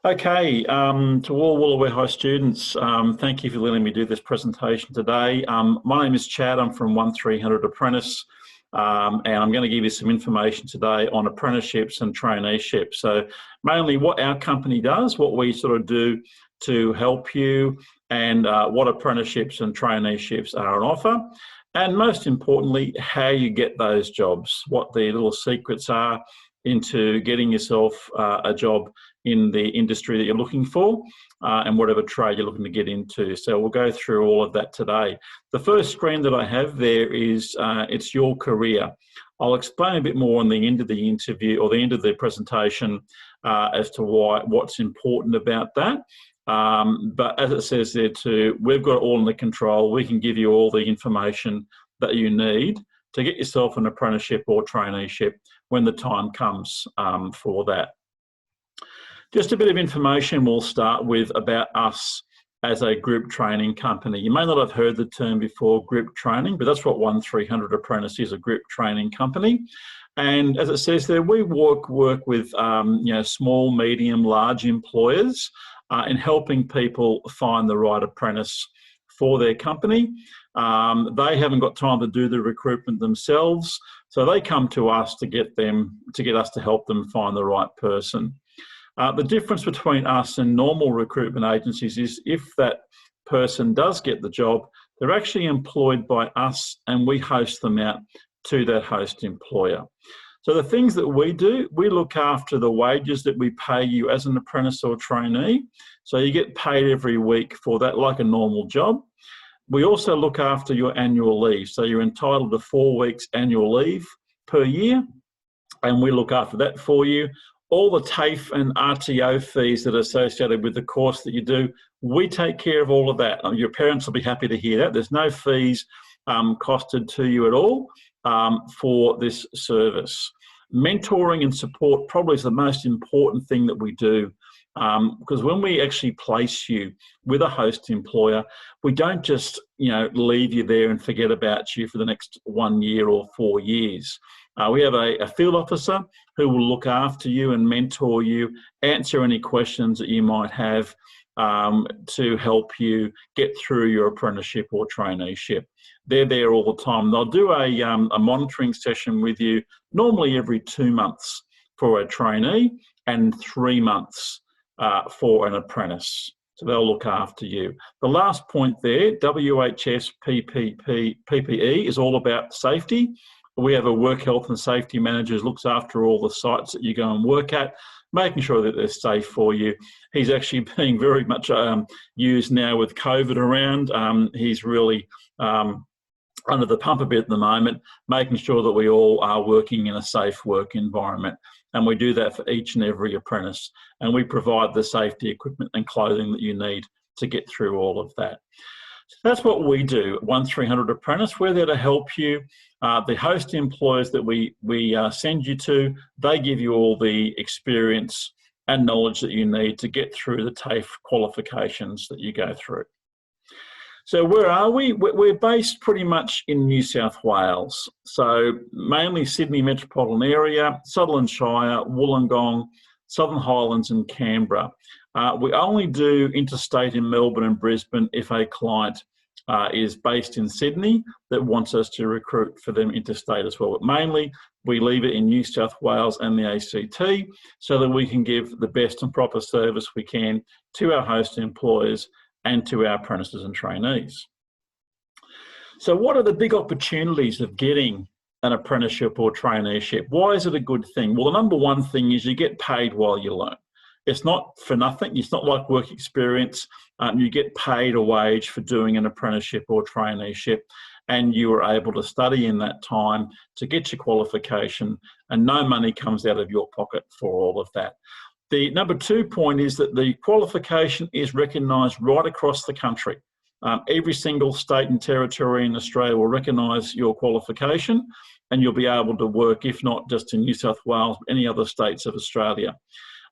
Okay, to all Woolooware High students, thank you for letting me do this presentation today. My name is Chad, I'm from 1300 Apprentice, and I'm going to give you some information today on apprenticeships and traineeships. So mainly what our company does, what we sort of do to help you, and what apprenticeships and traineeships are on offer. And most importantly, how you get those jobs, what the little secrets are into getting yourself a job in the industry that you're looking for and whatever trade you're looking to get into. So we'll go through all of that today. The first screen that I have there is it's your career. I'll explain a bit more on the end of the interview or the end of the presentation as to what's important about that. But as it says there too, we've got it all under control. We can give you all the information that you need to get yourself an apprenticeship or traineeship when the time comes for that. Just a bit of information we'll start with about us as a group training company. You may not have heard the term before, group training, but that's what 1300 Apprentice is, a group training company. And as it says there, we work with small, medium, large employers in helping people find the right apprentice for their company. They haven't got time to do the recruitment themselves, so they come to us to get us to help them find the right person. The difference between us and normal recruitment agencies is if that person does get the job, they're actually employed by us and we host them out to that host employer. So the things that we do, we look after the wages that we pay you as an apprentice or trainee. So you get paid every week for that like a normal job. We also look after your annual leave. So you're entitled to 4 weeks annual leave per year, and we look after that for you. All the TAFE and RTO fees that are associated with the course that you do, we take care of all of that. Your parents will be happy to hear that. There's no fees costed to you at all for this service. Mentoring and support probably is the most important thing that we do, because when we actually place you with a host employer, we don't just leave you there and forget about you for the next 1 year or 4 years. We have a field officer who will look after you and mentor you, answer any questions that you might have to help you get through your apprenticeship or traineeship. They're there all the time. They'll do a monitoring session with you normally every 2 months for a trainee and 3 months for an apprentice. So they'll look after you. The last point there, WHS PPE is all about safety. We have a work health and safety manager who looks after all the sites that you go and work at, making sure that they're safe for you. He's actually being very much used now with COVID around. He's really under the pump a bit at the moment, making sure that we all are working in a safe work environment. And we do that for each and every apprentice. And we provide the safety equipment and clothing that you need to get through all of that. So that's what we do at 1300 Apprentice. We're there to help you. The host employers that we send you to, they give you all the experience and knowledge that you need to get through the TAFE qualifications that you go through. So where are we? We're based pretty much in New South Wales. So mainly Sydney metropolitan area, Sutherland Shire, Wollongong, Southern Highlands and Canberra. We only do interstate in Melbourne and Brisbane if a client is based in Sydney that wants us to recruit for them interstate as well. But mainly we leave it in New South Wales and the ACT so that we can give the best and proper service we can to our host employers and to our apprentices and trainees. So what are the big opportunities of getting an apprenticeship or traineeship? Why is it a good thing? Well, the number one thing is you get paid while you learn. It's not for nothing. It's not like work experience. You get paid a wage for doing an apprenticeship or traineeship, and you are able to study in that time to get your qualification, and no money comes out of your pocket for all of that. The number 2 point is that the qualification is recognised right across the country. Every single state and territory in Australia will recognise your qualification, and you'll be able to work, if not just in New South Wales, any other states of Australia.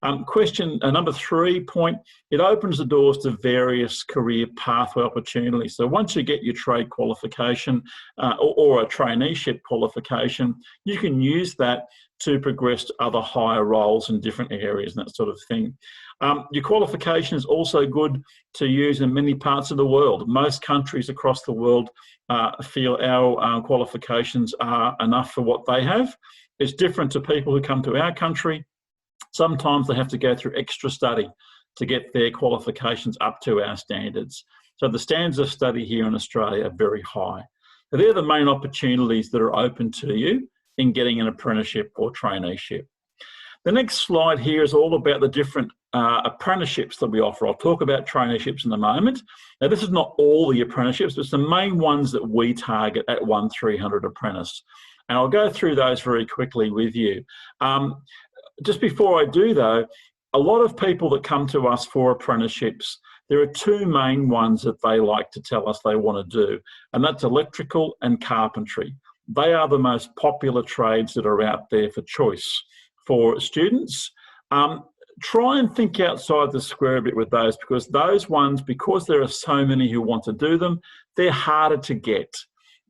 Number 3 point, it opens the doors to various career pathway opportunities. So once you get your trade qualification or a traineeship qualification, you can use that to progress to other higher roles in different areas and that sort of thing. Your qualification is also good to use in many parts of the world. Most countries across the world feel our qualifications are enough for what they have. It's different to people who come to our country. Sometimes they have to go through extra study to get their qualifications up to our standards. So the standards of study here in Australia are very high. So they're the main opportunities that are open to you in getting an apprenticeship or traineeship. The next slide here is all about the different apprenticeships that we offer. I'll talk about traineeships in a moment. Now, this is not all the apprenticeships, but it's the main ones that we target at 1300 Apprentice. And I'll go through those very quickly with you. Just before I do though, a lot of people that come to us for apprenticeships, there are 2 main ones that they like to tell us they want to do, and that's electrical and carpentry. They are the most popular trades that are out there for choice for students. Try and think outside the square a bit with those, because those ones, because there are so many who want to do them, they're harder to get.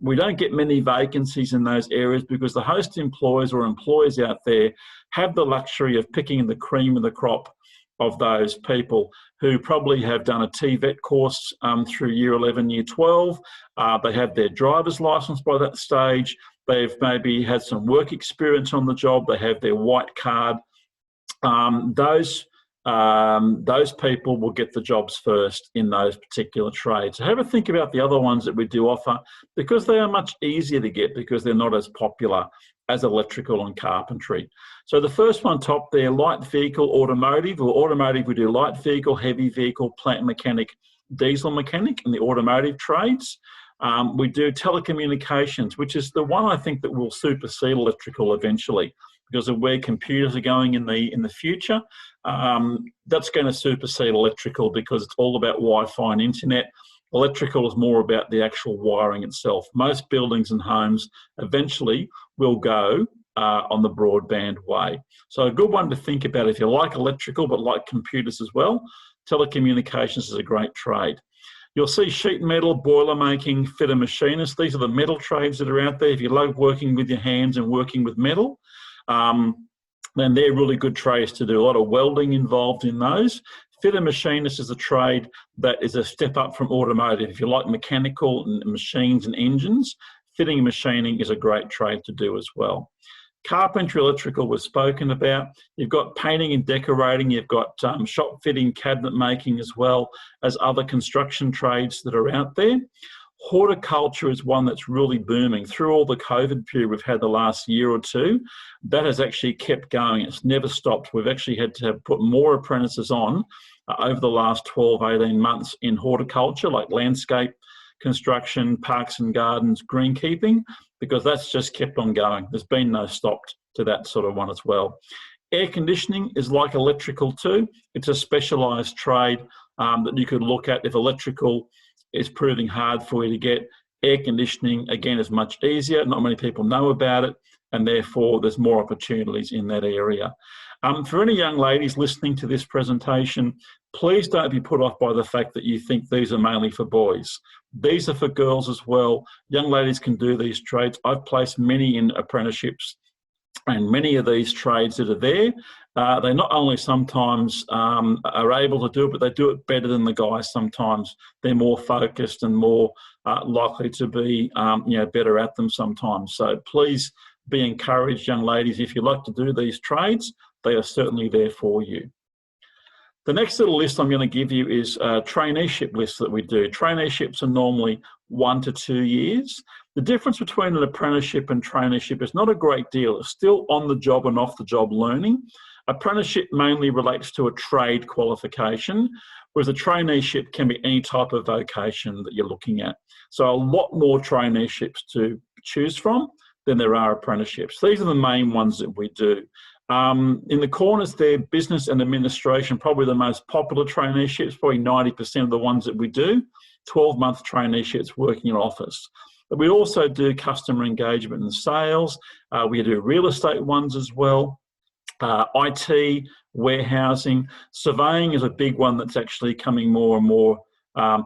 We don't get many vacancies in those areas because the host employers or employers out there have the luxury of picking the cream of the crop of those people who probably have done a TVET course through year 11, year 12. They have their driver's license by that stage. They've maybe had some work experience on the job. They have their white card. Those people will get the jobs first in those particular trades. So have a think about the other ones that we do offer, because they are much easier to get because they're not as popular as electrical and carpentry. So the first one top there, light vehicle automotive, or automotive, we do light vehicle, heavy vehicle, plant mechanic, diesel mechanic in the automotive trades. We do telecommunications, which is the one I think that will supersede electrical eventually, because of where computers are going in the future. That's going to supersede electrical because it's all about Wi-Fi and internet. Electrical is more about the actual wiring itself. Most buildings and homes eventually will go on the broadband way. So a good one to think about if you like electrical but like computers as well. Telecommunications is a great trade. You'll see sheet metal, boiler making, fitter machinist. These are the metal trades that are out there. If you love working with your hands and working with metal, then they're really good trades to do. A lot of welding involved in those. Fitter machinist is a trade that is a step up from automotive. If you like mechanical and machines and engines, fitting and machining is a great trade to do as well. Carpentry, electrical was spoken about. You've got painting and decorating. You've got shop fitting, cabinet making, as well as other construction trades that are out there. Horticulture is one that's really booming. Through all the COVID period we've had the last year or two, that has actually kept going. It's never stopped. We've actually had to put more apprentices on over the last 12, 18 months in horticulture, like landscape construction, parks and gardens, greenkeeping, because that's just kept on going. There's been no stop to that sort of one as well. Air conditioning is like electrical too. It's a specialised trade that you could look at. If electrical is proving hard for you to get, air conditioning, again, is much easier. Not many people know about it, and therefore there's more opportunities in that area. For any young ladies listening to this presentation, please don't be put off by the fact that you think these are mainly for boys. These are for girls as well. Young ladies can do these trades. I've placed many in apprenticeships, and many of these trades that are there, they not only sometimes are able to do it, but they do it better than the guys sometimes. They're more focused and more likely to be better at them sometimes. So please be encouraged, young ladies, if you like to do these trades, they are certainly there for you. The next little list I'm going to give you is a traineeship list that we do. Traineeships are normally 1 to 2 years. The difference between an apprenticeship and traineeship is not a great deal. It's still on the job and off the job learning. Apprenticeship mainly relates to a trade qualification, whereas a traineeship can be any type of vocation that you're looking at. So a lot more traineeships to choose from than there are apprenticeships. These are the main ones that we do. In the corners there, business and administration, probably the most popular traineeships, probably 90% of the ones that we do, 12-month traineeships working in office. But we also do customer engagement and sales. We do real estate ones as well. IT, warehousing, surveying is a big one that's actually coming more and more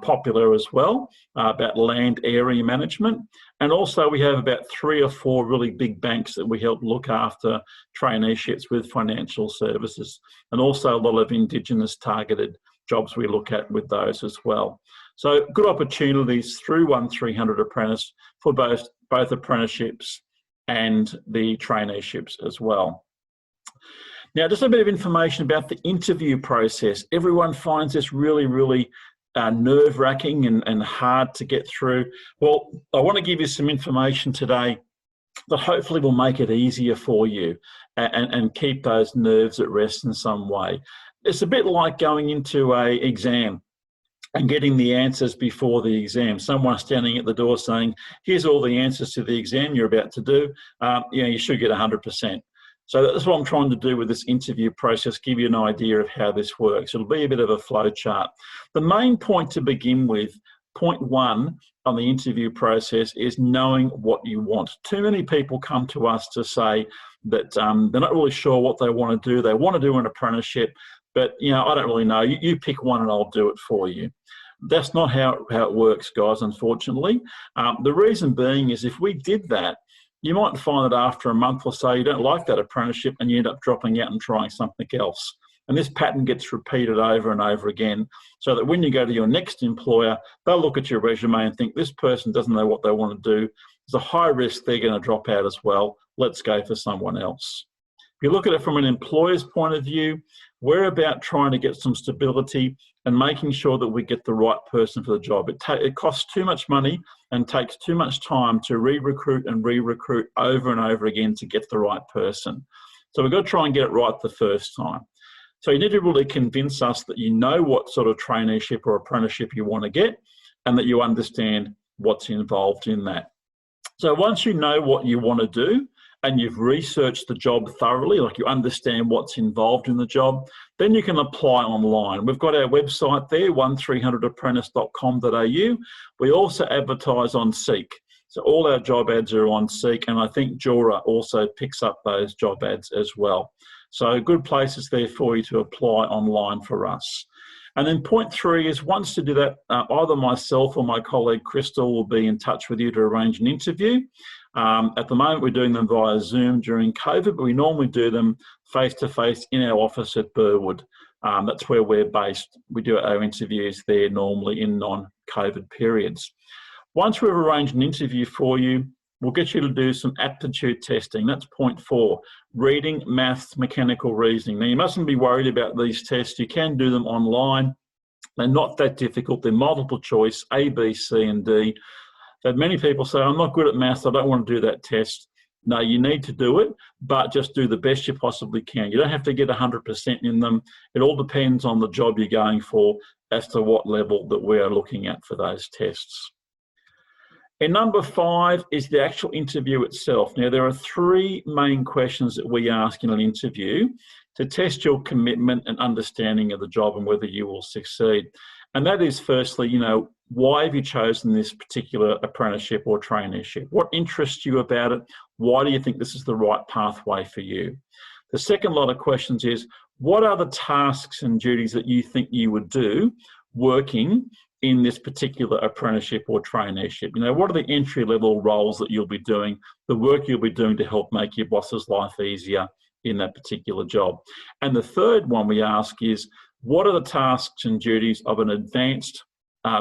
popular as well, about land area management. And also we have about 3 or 4 really big banks that we help look after traineeships with financial services, and also a lot of Indigenous targeted jobs we look at with those as well. So good opportunities through 1300 Apprentice for both apprenticeships and the traineeships as well. Now, just a bit of information about the interview process. Everyone finds this really nerve-wracking and hard to get through. Well, I want to give you some information today that hopefully will make it easier for you and keep those nerves at rest in some way. It's a bit like going into an exam and getting the answers before the exam. Someone standing at the door saying, here's all the answers to the exam you're about to do. You should get 100%. So that's what I'm trying to do with this interview process, give you an idea of how this works. It'll be a bit of a flow chart. The main point to begin with, point 1 on the interview process, is knowing what you want. Too many people come to us to say that they're not really sure what they want to do. They want to do an apprenticeship, but I don't really know. You pick one and I'll do it for you. That's not how it works, guys, unfortunately. The reason being is if we did that, you might find that after a month or so, you don't like that apprenticeship and you end up dropping out and trying something else. And this pattern gets repeated over and over again, so that when you go to your next employer, they'll look at your resume and think, this person doesn't know what they want to do. There's a high risk they're going to drop out as well. Let's go for someone else. If you look at it from an employer's point of view, we're about trying to get some stability and making sure that we get the right person for the job. It costs too much money and takes too much time to re-recruit over and over again to get the right person. So we've got to try and get it right the first time. So you need to really convince us that you know what sort of traineeship or apprenticeship you want to get and that you understand what's involved in that. So once you know what you want to do and you've researched the job thoroughly, like you understand what's involved in the job, then you can apply online. We've got our website there, 1300apprentice.com.au. We also advertise on Seek. So all our job ads are on Seek, and I think Jora also picks up those job ads as well. So good places there for you to apply online for us. And then point 3 is, once to do that, either myself or my colleague Crystal will be in touch with you to arrange an interview. At the moment, we're doing them via Zoom during COVID, but we normally do them face-to-face in our office at Burwood. That's where we're based. We do our interviews there normally in non-COVID periods. Once we've arranged an interview for you, we'll get you to do some aptitude testing. That's point 4, reading, maths, mechanical reasoning. Now, you mustn't be worried about these tests. You can do them online. They're not that difficult. They're multiple choice, A, B, C, and D. But many people say, I'm not good at maths, I don't want to do that test. No, you need to do it, but just do the best you possibly can. You don't have to get 100% in them. It all depends on the job you're going for as to what level that we are looking at for those tests. And number 5 is the actual interview itself. Now, there are 3 main questions that we ask in an interview to test your commitment and understanding of the job and whether you will succeed. And that is, firstly, why have you chosen this particular apprenticeship or traineeship? What interests you about it? Why do you think this is the right pathway for you? The second lot of questions is, what are the tasks and duties that you think you would do working in this particular apprenticeship or traineeship? What are the entry-level roles that you'll be doing, the work you'll be doing to help make your boss's life easier in that particular job? And the third one we ask is, what are the tasks and duties of an advanced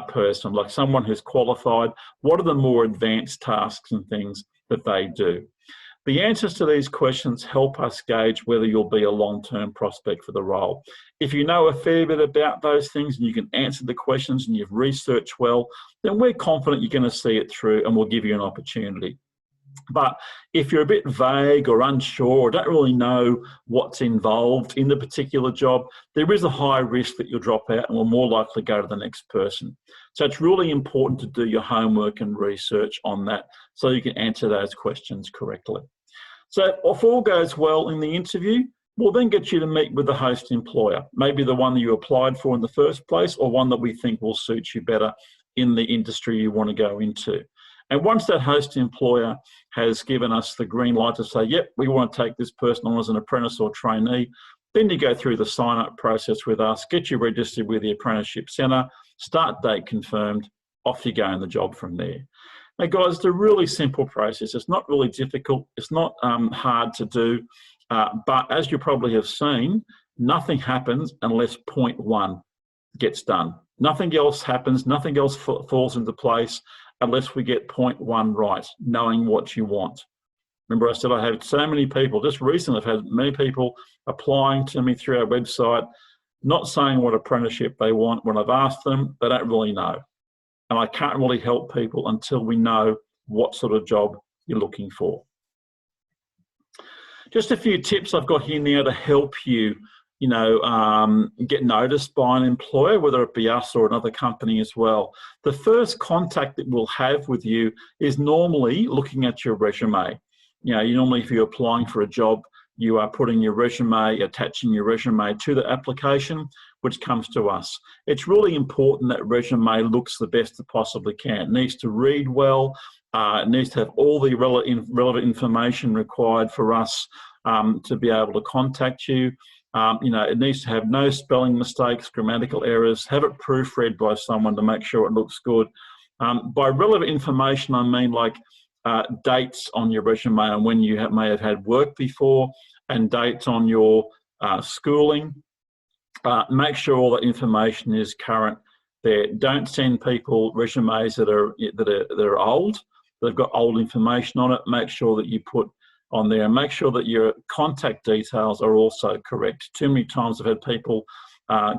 person, like someone who's qualified? What are the more advanced tasks and things that they do? The answers to these questions help us gauge whether you'll be a long-term prospect for the role. If you know a fair bit about those things and you can answer the questions and you've researched well, then we're confident you're going to see it through and we'll give you an opportunity. But if you're a bit vague or unsure or don't really know what's involved in the particular job, there is a high risk that you'll drop out and will more likely go to the next person. So it's really important to do your homework and research on that so you can answer those questions correctly. So if all goes well in the interview, we'll then get you to meet with the host employer, maybe the one that you applied for in the first place or one that we think will suit you better in the industry you want to go into. And once that host employer has given us the green light to say, yep, we want to take this person on as an apprentice or trainee, then you go through the sign-up process with us, get you registered with the Apprenticeship Centre, start date confirmed, off you go in the job from there. Now, guys, it's a really simple process. It's not really difficult. It's not hard to do. But as you probably have seen, nothing happens unless point one gets done. Nothing else happens. Nothing else falls into place unless we get point one right, knowing what you want. Remember, I said I had so many people, just recently I've had many people applying to me through our website, not saying what apprenticeship they want. When I've asked them, they don't really know. And I can't really help people until we know what sort of job you're looking for. Just a few tips I've got here now to help you, get noticed by an employer, whether it be us or another company as well. The first contact that we'll have with you is normally looking at your resume. You normally, if you're applying for a job, you are putting your resume, attaching your resume to the application, which comes to us. It's really important that resume looks the best it possibly can. It needs to read well. It needs to have all the relevant information required for us to be able to contact you. It needs to have no spelling mistakes, grammatical errors, have it proofread by someone to make sure it looks good. By relevant information, I mean like dates on your resume and when you may have had work before, and dates on your schooling. Make sure all that information is current there. Don't send people resumes that are old. They've got old information on it. Make sure that you put on there, and make sure that your contact details are also correct. Too many times I've had people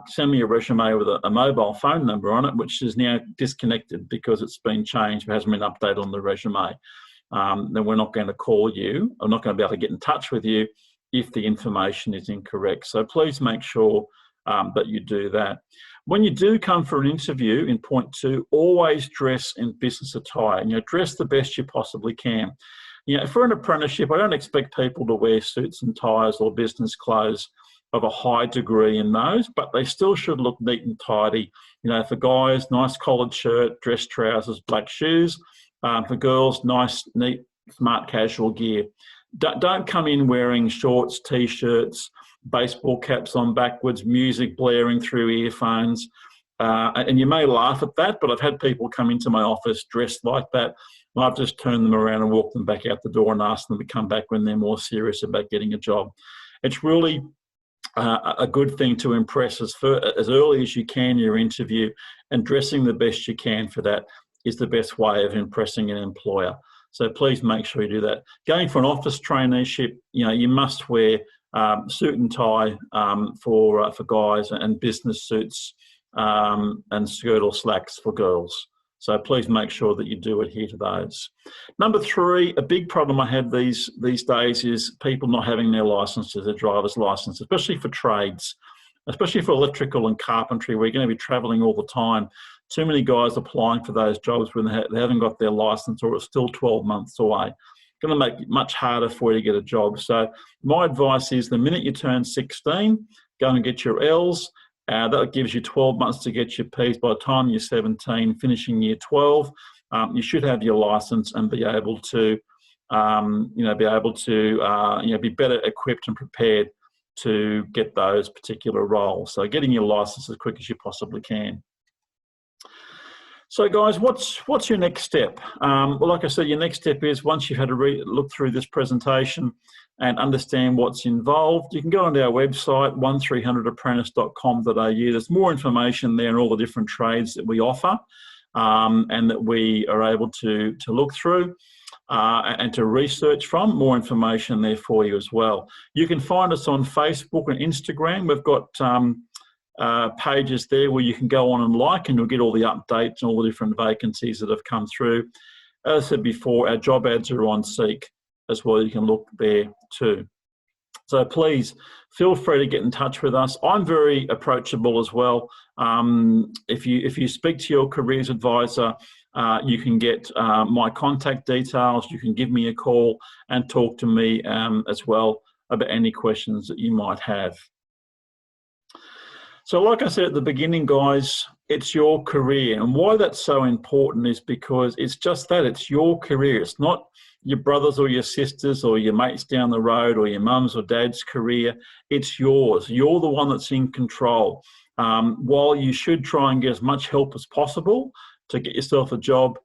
send me a resume with a mobile phone number on it, which is now disconnected because it's been changed, it hasn't been updated on the resume. Then we're not going to call you. I'm not going to be able to get in touch with you if the information is incorrect. So please make sure that you do that. When you do come for an interview in point two, always dress in business attire. Dress the best you possibly can. For an apprenticeship, I don't expect people to wear suits and ties or business clothes of a high degree in those, but they still should look neat and tidy. For guys, nice collared shirt, dress trousers, black shoes. For girls, nice, neat, smart casual gear. Don't come in wearing shorts, t-shirts, baseball caps on backwards, music blaring through earphones. And you may laugh at that, but I've had people come into my office dressed like that. And I've just turned them around and walked them back out the door and asked them to come back when they're more serious about getting a job. It's really a good thing to impress as early as you can in your interview, and dressing the best you can for that is the best way of impressing an employer. So please make sure you do that. Going for an office traineeship, you must wear suit and tie for guys, and business suits and skirt or slacks for girls. So please make sure that you do adhere to those. Number three, a big problem I have these days is people not having their licenses, their driver's license, especially for trades, especially for electrical and carpentry, where you're going to be traveling all the time. Too many guys applying for those jobs when they haven't got their license, or it's still 12 months away. It's going to make it much harder for you to get a job. So my advice is the minute you turn 16, go and get your L's. That gives you 12 months to get your P's. By the time you're 17, finishing year 12, you should have your license and be able to, be better equipped and prepared to get those particular roles. So getting your license as quick as you possibly can. So guys, what's your next step? Well, like I said, your next step is, once you've had a look through this presentation and understand what's involved, you can go onto our website, 1300apprentice.com.au. There's more information there on all the different trades that we offer and that we are able to look through and to research from. More information there for you as well. You can find us on Facebook and Instagram. We've got pages there where you can go on and like, and you'll get all the updates and all the different vacancies that have come through. As I said before, our job ads are on Seek as well. You can look there too. So please feel free to get in touch with us. I'm very approachable as well. If you speak to your careers advisor, you can get my contact details. You can give me a call and talk to me as well about any questions that you might have. So like I said at the beginning, guys, it's your career. And why that's so important is because it's just that, it's your career. It's not your brother's or your sister's or your mates down the road or your mum's or dad's career. It's yours. You're the one that's in control. While you should try and get as much help as possible to get yourself a job,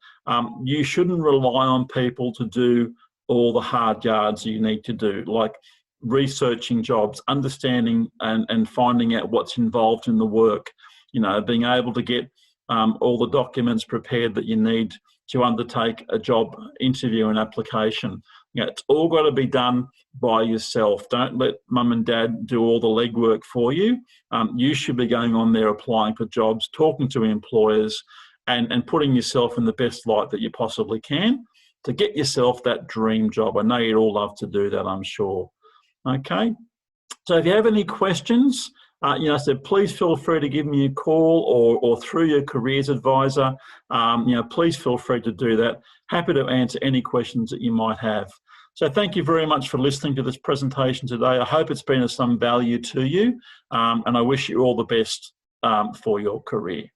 you shouldn't rely on people to do all the hard yards you need to do, like researching jobs, understanding and finding out what's involved in the work, you know, being able to get all the documents prepared that you need to undertake a job interview and application. You know, it's all got to be done by yourself. Don't let mum and dad do all the legwork for you. You should be going on there applying for jobs, talking to employers, and putting yourself in the best light that you possibly can to get yourself that dream job. I know you'd all love to do that, I'm sure. Okay, so if you have any questions, so please feel free to give me a call or through your careers advisor. Please feel free to do that. Happy to answer any questions that you might have. So thank you very much for listening to this presentation today. I hope it's been of some value to you, and I wish you all the best for your career.